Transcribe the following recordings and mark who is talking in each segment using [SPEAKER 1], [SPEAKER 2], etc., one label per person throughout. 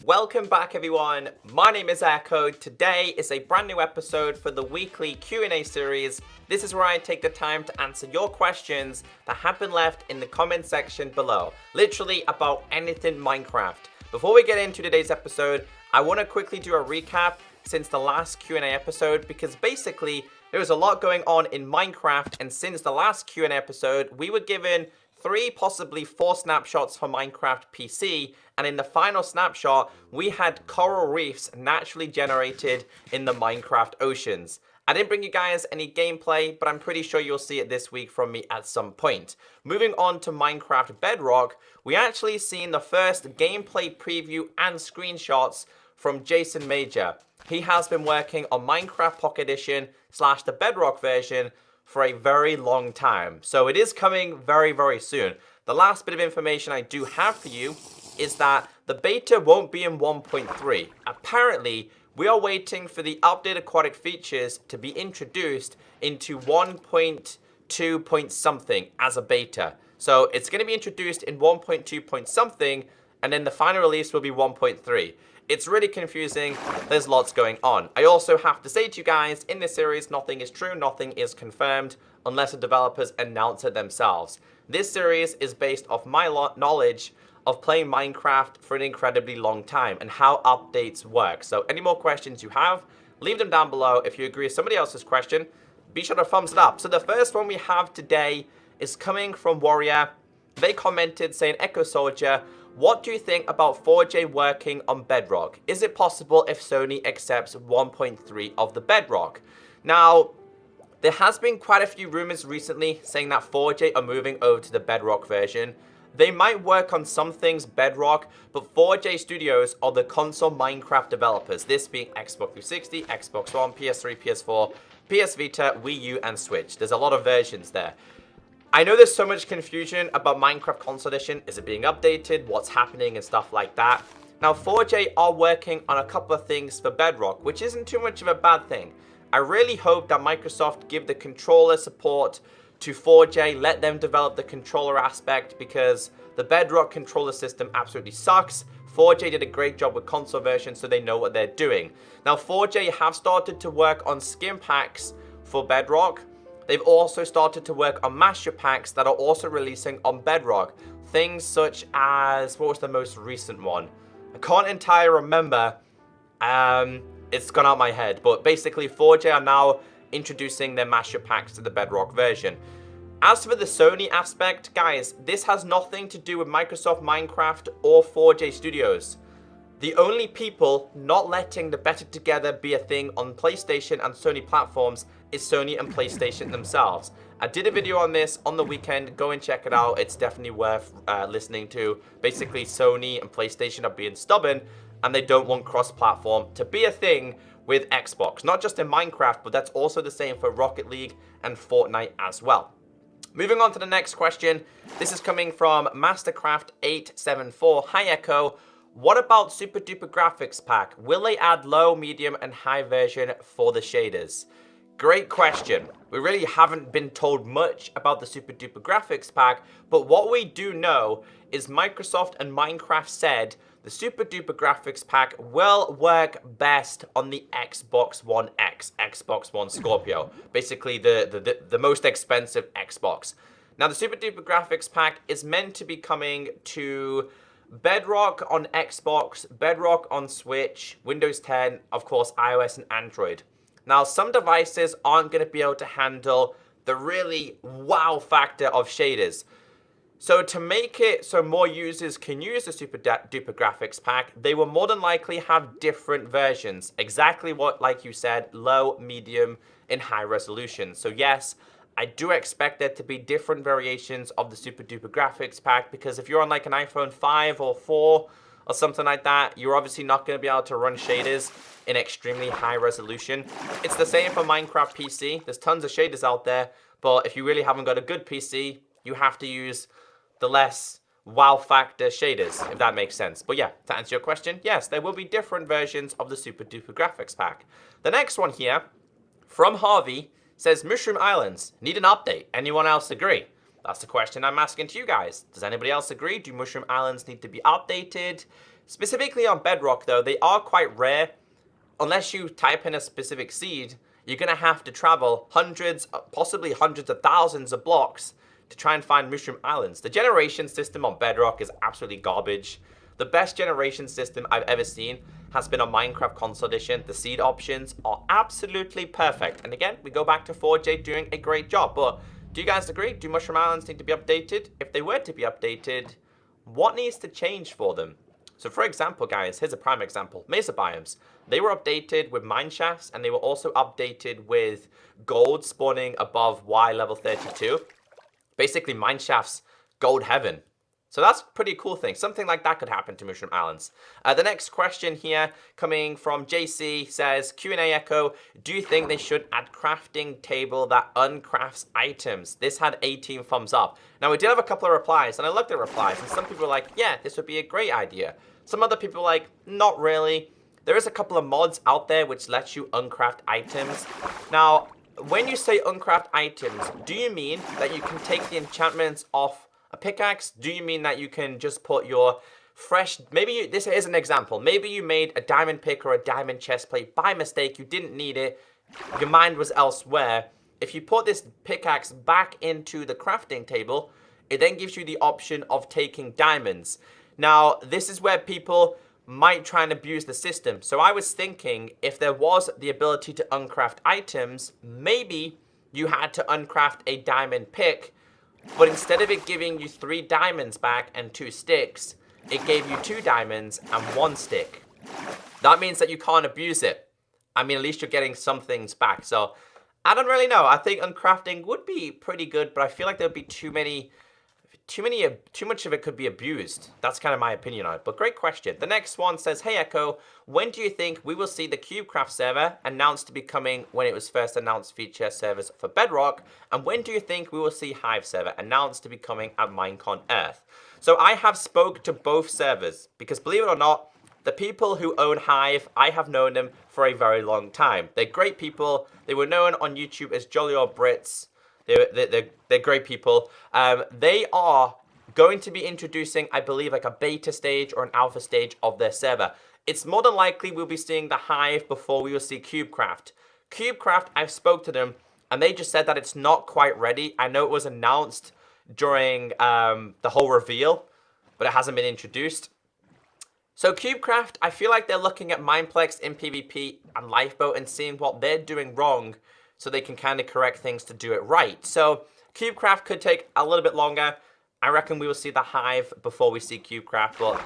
[SPEAKER 1] Welcome back everyone, my name is Echo. Today is a brand new episode for the weekly Q&A series. This is where I take the time to answer your questions that have been left in the comment section below. Literally about anything Minecraft. Before we get into today's episode, I want to quickly do a recap since the last Q&A episode because basically there was a lot going on in Minecraft, and since the last Q&A episode we were given 3, possibly 4 snapshots for Minecraft PC, and in the final snapshot, we had coral reefs naturally generated in the Minecraft oceans. I didn't bring you guys any gameplay, but I'm pretty sure you'll see it this week from me at some point. Moving on to Minecraft Bedrock, we actually seen the first gameplay preview and screenshots from Jason Major. He has been working on Minecraft Pocket Edition / the Bedrock version for a very long time. So it is coming very, very soon. The last bit of information I do have for you is that the beta won't be in 1.3. Apparently, we are waiting for the updated aquatic features to be introduced into 1.2 point something as a beta. So it's going to be introduced in 1.2 point something, and then the final release will be 1.3. It's really confusing, there's lots going on. I also have to say to you guys, in this series, nothing is true, nothing is confirmed, unless the developers announce it themselves. This series is based off my knowledge of playing Minecraft for an incredibly long time and how updates work. So any more questions you have, leave them down below. If you agree with somebody else's question, be sure to thumbs it up. So the first one we have today is coming from Warrior. They commented saying, ECKOSOLDIER, what do you think about 4J working on Bedrock? Is it possible if Sony accepts 1.3 of the Bedrock? Now, there has been quite a few rumors recently saying that 4J are moving over to the Bedrock version. They might work on some things Bedrock, but 4J Studios are the console Minecraft developers, this being Xbox 360, Xbox One, PS3, PS4, PS Vita, Wii U, and Switch. There's a lot of versions there. I know there's so much confusion about Minecraft Console Edition. Is it being updated? What's happening and stuff like that? Now, 4J are working on a couple of things for Bedrock, which isn't too much of a bad thing. I really hope that Microsoft give the controller support to 4J, let them develop the controller aspect, because the Bedrock controller system absolutely sucks. 4J did a great job with console version, so they know what they're doing. Now, 4J have started to work on skin packs for Bedrock. They've also started to work on master packs that are also releasing on Bedrock. Things such as, what was the most recent one? I can't entirely remember. It's gone out of my head. But basically, 4J are now introducing their master packs to the Bedrock version. As for the Sony aspect, guys, this has nothing to do with Microsoft Minecraft or 4J Studios. The only people not letting the better together be a thing on PlayStation and Sony platforms is Sony and PlayStation themselves. I did a video on this on the weekend. Go and check it out. It's definitely worth listening to. Basically, Sony and PlayStation are being stubborn, and they don't want cross-platform to be a thing with Xbox. Not just in Minecraft, but that's also the same for Rocket League and Fortnite as well. Moving on to the next question. This is coming from Mastercraft874. Hi, Echo. What about SuperDuper graphics pack? Will they add low, medium, and high version for the shaders? Great question. We really haven't been told much about the SuperDuper graphics pack, but what we do know is Microsoft and Minecraft said the SuperDuper graphics pack will work best on the Xbox One X, Xbox One Scorpio, basically the most expensive Xbox. Now, the SuperDuper graphics pack is meant to be coming to Bedrock on Xbox, Bedrock on Switch, Windows 10, of course, iOS and Android. Now, some devices aren't going to be able to handle the really wow factor of shaders. So to make it so more users can use the SuperDuper graphics pack, they will more than likely have different versions. Exactly what, like you said, low, medium, and high resolution. So yes, I do expect there to be different variations of the SuperDuper graphics pack, because if you're on like an iPhone 5 or 4 or something like that, you're obviously not going to be able to run shaders in extremely high resolution. It's the same for Minecraft PC. There's tons of shaders out there, but if you really haven't got a good PC, you have to use the less wow factor shaders, if that makes sense. But yeah, to answer your question, yes, there will be different versions of the SuperDuper graphics pack. The next one here, from Harvey, says Mushroom Islands need an update. Anyone else agree? That's the question I'm asking to you guys. Does anybody else agree? Do Mushroom Islands need to be updated? Specifically on Bedrock, though, they are quite rare. Unless you type in a specific seed, you're going to have to travel hundreds, possibly hundreds of thousands of blocks to try and find Mushroom Islands. The generation system on Bedrock is absolutely garbage. The best generation system I've ever seen has been on Minecraft Console Edition. The seed options are absolutely perfect. And again, we go back to 4J doing a great job. But do you guys agree? Do Mushroom Islands need to be updated? If they were to be updated, what needs to change for them? So for example, guys, here's a prime example. Mesa Biomes. They were updated with mine shafts, and they were also updated with gold spawning above Y level 32. Basically, mine shafts, gold heaven. So that's a pretty cool thing. Something like that could happen to Mushroom Islands. The next question here, coming from JC, says, Q&A Echo, do you think they should add crafting table that uncrafts items? This had 18 thumbs up. Now, we did have a couple of replies, and I looked at replies, and some people were like, yeah, this would be a great idea. Some other people were like, not really. There is a couple of mods out there which lets you uncraft items. Now, when you say uncraft items, do you mean that you can take the enchantments off a pickaxe? Do you mean that you can just put your fresh, this is an example, maybe you made a diamond pick or a diamond chest plate by mistake, you didn't need it, your mind was elsewhere. If you put this pickaxe back into the crafting table, it then gives you the option of taking diamonds. Now, this is where people might try and abuse the system. So I was thinking, if there was the ability to uncraft items, maybe you had to uncraft a diamond pick, but instead of it giving you 3 diamonds back and 2 sticks, it gave you 2 diamonds and 1 stick. That means that you can't abuse it. I mean, at least you're getting some things back. So I don't really know. I think uncrafting would be pretty good, but I feel like there would be too much of it could be abused. That's kind of my opinion on it, but great question. The next one says, hey Echo, when do you think we will see the Cubecraft server announced to be coming when it was first announced feature servers for Bedrock? And when do you think we will see Hive server announced to be coming at Minecon Earth? So I have spoke to both servers, because believe it or not, the people who own Hive, I have known them for a very long time. They're great people. They were known on YouTube as Jolly Old Brits. They're great people. They are going to be introducing, I believe, like a beta stage or an alpha stage of their server. It's more than likely we'll be seeing the Hive before we will see Cubecraft. Cubecraft, I've spoke to them, and they just said that it's not quite ready. I know it was announced during the whole reveal, but it hasn't been introduced. So Cubecraft, I feel like they're looking at Mineplex in PvP and Lifeboat and seeing what they're doing wrong, so they can kind of correct things to do it right. So Cubecraft could take a little bit longer. I reckon we will see the Hive before we see Cubecraft, but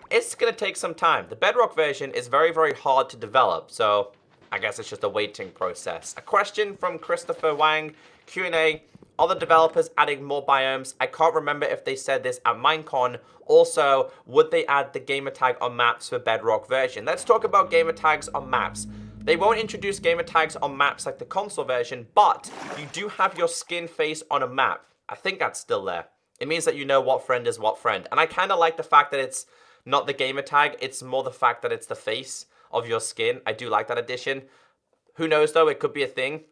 [SPEAKER 1] it's going to take some time. The Bedrock version is very, very hard to develop, so I guess it's just a waiting process. A question from Christopher Wang, Q&A. Are the developers adding more biomes? I can't remember if they said this at Minecon. Also, would they add the gamertag on maps for Bedrock version? Let's talk about gamertags on maps. They won't introduce gamer tags on maps like the console version, but you do have your skin face on a map. I think that's still there. It means that you know what friend is what friend. And I kind of like the fact that it's not the gamer tag, it's more the fact that it's the face of your skin. I do like that addition. Who knows though, it could be a thing.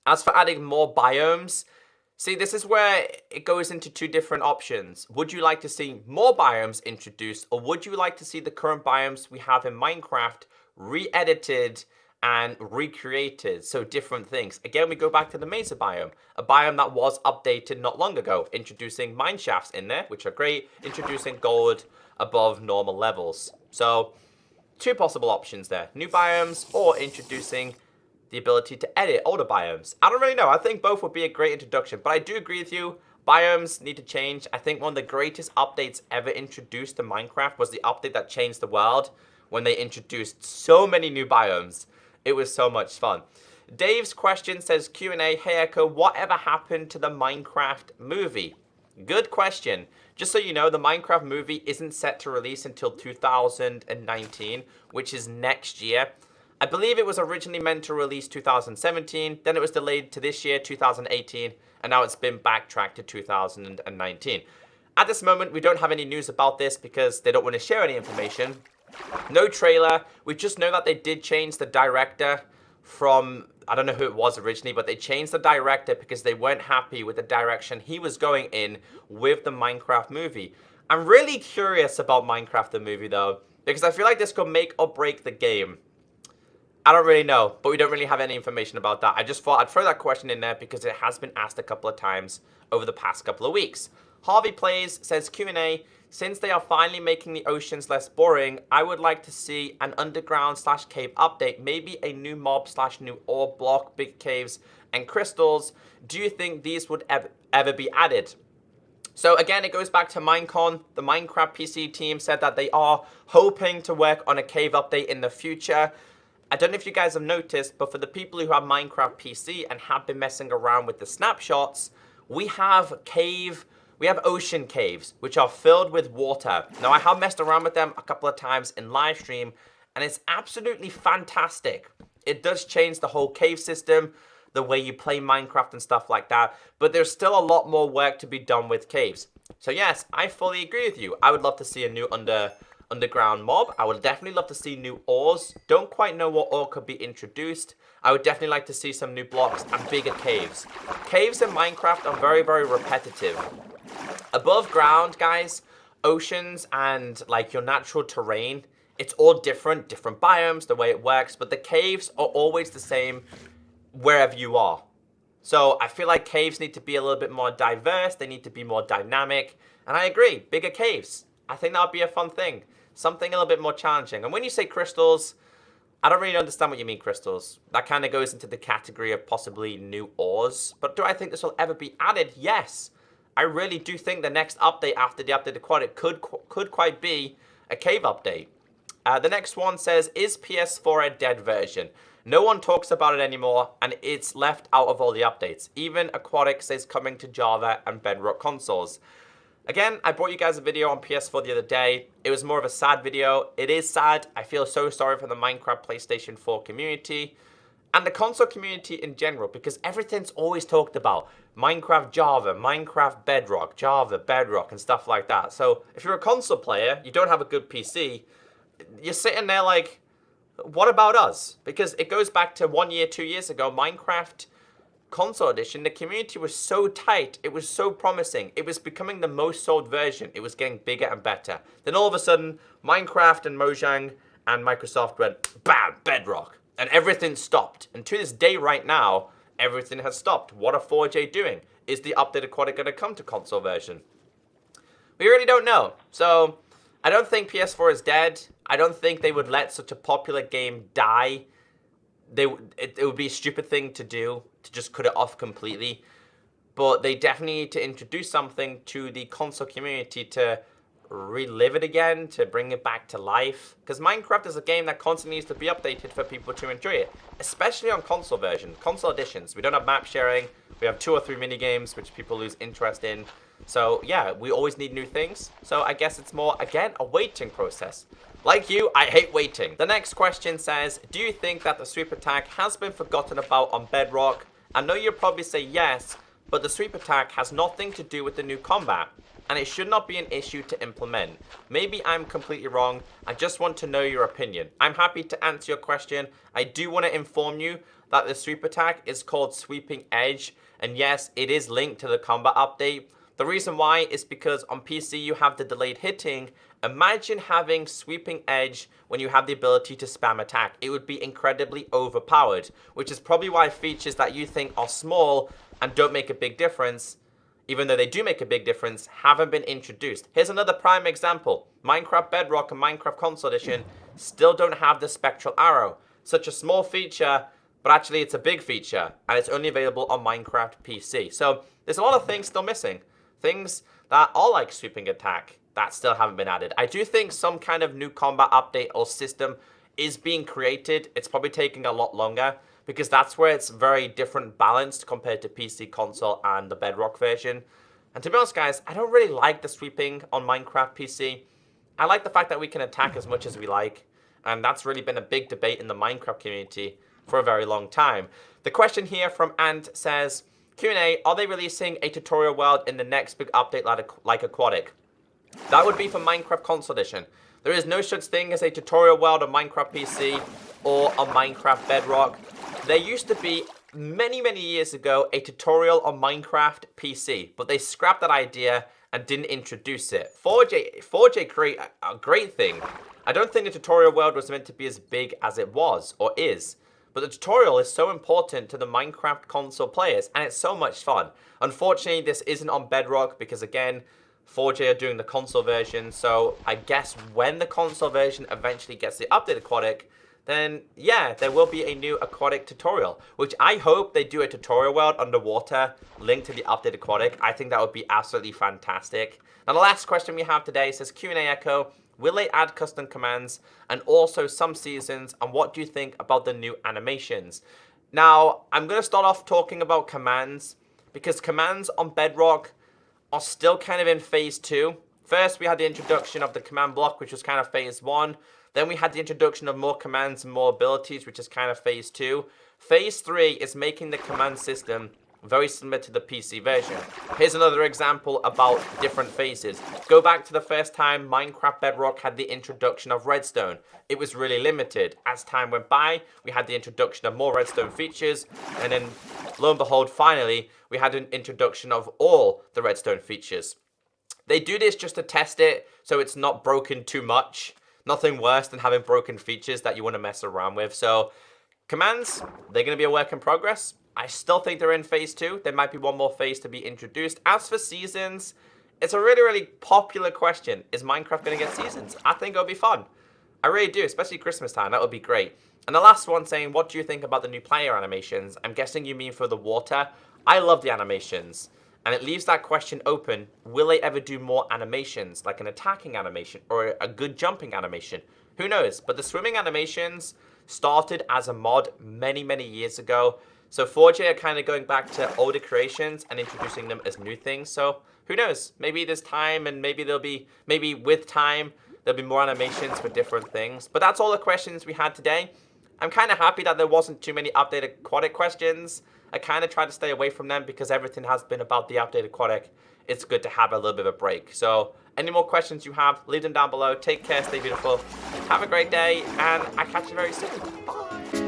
[SPEAKER 1] As for adding more biomes, see, this is where it goes into 2 different options. Would you like to see more biomes introduced, or would you like to see the current biomes we have in Minecraft re-edited and recreated? So different things. Again, we go back to the Mesa biome, a biome that was updated not long ago, introducing mine shafts in there, which are great, introducing gold above normal levels. So 2 possible options there, new biomes or introducing the ability to edit older biomes. I don't really know. I think both would be a great introduction, but I do agree with you. Biomes need to change. I think one of the greatest updates ever introduced to Minecraft was the update that changed the world, when they introduced so many new biomes. It was so much fun. Dave's question says, Q&A, hey Echo, whatever happened to the Minecraft movie? Good question. Just so you know, the Minecraft movie isn't set to release until 2019, which is next year. I believe it was originally meant to release 2017, then it was delayed to this year, 2018, and now it's been backtracked to 2019. At this moment, we don't have any news about this because they don't want to share any information. No trailer. We just know that they did change the director from, I don't know who it was originally, but they changed the director because they weren't happy with the direction he was going in with the Minecraft movie. I'm really curious about Minecraft the movie though, because I feel like this could make or break the game. I don't really know, but we don't really have any information about that. I just thought I'd throw that question in there because it has been asked a couple of times over the past couple of weeks. Harvey Plays says, Q&A, since they are finally making the oceans less boring, I would like to see an underground/cave update, maybe a new mob/new ore block, big caves, and crystals. Do you think these would ever be added? So again, it goes back to Minecon. The Minecraft PC team said that they are hoping to work on a cave update in the future. I don't know if you guys have noticed, but for the people who have Minecraft PC and have been messing around with the snapshots, we have ocean caves, which are filled with water. Now, I have messed around with them a couple of times in live stream, and it's absolutely fantastic. It does change the whole cave system, the way you play Minecraft and stuff like that, but there's still a lot more work to be done with caves. So yes, I fully agree with you. I would love to see a new underground mob. I would definitely love to see new ores. Don't quite know what ore could be introduced. I would definitely like to see some new blocks and bigger caves. Caves in Minecraft are very, very repetitive. Above ground, guys, oceans and like your natural terrain, it's all different biomes, the way it works, but the caves are always the same wherever you are. So I feel like caves need to be a little bit more diverse, they need to be more dynamic, and I agree, bigger caves. I think that would be a fun thing. Something a little bit more challenging. And when you say crystals, I don't really understand what you mean crystals. That kind of goes into the category of possibly new ores. But do I think this will ever be added? Yes. I really do think the next update after the update aquatic could quite be a cave update. The next one says, is PS4 a dead version? No one talks about it anymore, and it's left out of all the updates. Even Aquatic says coming to Java and Bedrock consoles. Again, I brought you guys a video on PS4 the other day. It was more of a sad video. It is sad. I feel so sorry for the Minecraft PlayStation 4 community and the console community in general, because everything's always talked about. Minecraft Java, Minecraft Bedrock, Java, Bedrock, and stuff like that. So if you're a console player, you don't have a good PC, you're sitting there like, what about us? Because it goes back to 1 year, 2 years ago, Minecraft console edition, the community was so tight, it was so promising, it was becoming the most sold version, it was getting bigger and better. Then all of a sudden, Minecraft and Mojang and Microsoft went, bam, Bedrock, and everything stopped. And to this day right now, everything has stopped. What are 4J doing? Is the update Aquatic going to come to console version? We really don't know. So, I don't think PS4 is dead. I don't think they would let such a popular game die. It would be a stupid thing to do, to just cut it off completely. But they definitely need to introduce something to the console community to relive it again, to bring it back to life. Because Minecraft is a game that constantly needs to be updated for people to enjoy it. Especially on console version, console editions. We don't have map sharing. We have 2 or 3 mini games which people lose interest in. So yeah, we always need new things. So I guess it's more, again, a waiting process. Like you, I hate waiting. The next question says, do you think that the sweep attack has been forgotten about on Bedrock? I know you'll probably say yes, but the sweep attack has nothing to do with the new combat, and it should not be an issue to implement. Maybe I'm completely wrong. I just want to know your opinion. I'm happy to answer your question. I do want to inform you that the sweep attack is called Sweeping Edge, and yes, it is linked to the combat update. The reason why is because on PC you have the delayed hitting. Imagine having Sweeping Edge when you have the ability to spam attack. It would be incredibly overpowered, which is probably why features that you think are small and don't make a big difference, even though they do make a big difference, haven't been introduced. Here's another prime example. Minecraft Bedrock and Minecraft Console Edition still don't have the spectral arrow. Such a small feature, but actually it's a big feature, and it's only available on Minecraft PC. So there's a lot of things still missing. Things that are like sweeping attack that still haven't been added. I do think some kind of new combat update or system is being created. It's probably taking a lot longer because that's where it's very different balanced compared to PC, console, and the Bedrock version. And to be honest, guys, I don't really like the sweeping on Minecraft PC. I like the fact that we can attack as much as we like, and that's really been a big debate in the Minecraft community for a very long time. The question here from Ant says, Q&A, are they releasing a tutorial world in the next big update like Aquatic? That would be for Minecraft Console Edition. There is no such thing as a tutorial world on Minecraft PC or on Minecraft Bedrock. There used to be, many years ago, a tutorial on Minecraft PC, but they scrapped that idea and didn't introduce it. 4J create a great thing. I don't think the tutorial world was meant to be as big as it was, or is. But the tutorial is so important to the Minecraft console players, and it's so much fun. Unfortunately, this isn't on Bedrock, because again, 4J are doing the console version, so I guess when the console version eventually gets the updated aquatic, then yeah, there will be a new aquatic tutorial, which I hope they do a tutorial world underwater linked to the updated aquatic. I think that would be absolutely fantastic. Now the last question we have today says, Q&A Echo, will they add custom commands and also some seasons, and what do you think about the new animations? Now, I'm going to start off talking about commands, because commands on Bedrock are still kind of in phase 2. First, we had the introduction of the command block, which was kind of phase 1. Then we had the introduction of more commands and more abilities, which is kind of phase 2. Phase 3 is making the command system very similar to the PC version. Here's another example about different phases. Go back to the first time Minecraft Bedrock had the introduction of redstone. It was really limited. As time went by, we had the introduction of more redstone features, and then lo and behold, finally, we had an introduction of all the redstone features. They do this just to test it so it's not broken too much. Nothing worse than having broken features that you want to mess around with. So commands, they're going to be a work in progress. I still think they're in phase 2. There might be one more phase to be introduced. As for seasons, it's a really popular question. Is Minecraft going to get seasons? I think it'll be fun. I really do, especially Christmas time. That would be great. And the last one saying, what do you think about the new player animations? I'm guessing you mean for the water. I love the animations. And it leaves that question open. Will they ever do more animations, like an attacking animation or a good jumping animation? Who knows? But the swimming animations started as a mod many years ago. So 4J are kind of going back to older creations and introducing them as new things. So who knows? Maybe there's time, and maybe with time, there'll be more animations for different things. But that's all the questions we had today. I'm kind of happy that there wasn't too many updated aquatic questions. I kind of try to stay away from them because everything has been about the updated aquatic. It's good to have a little bit of a break. So any more questions you have, leave them down below. Take care, stay beautiful. Have a great day, and I'll catch you very soon. Bye.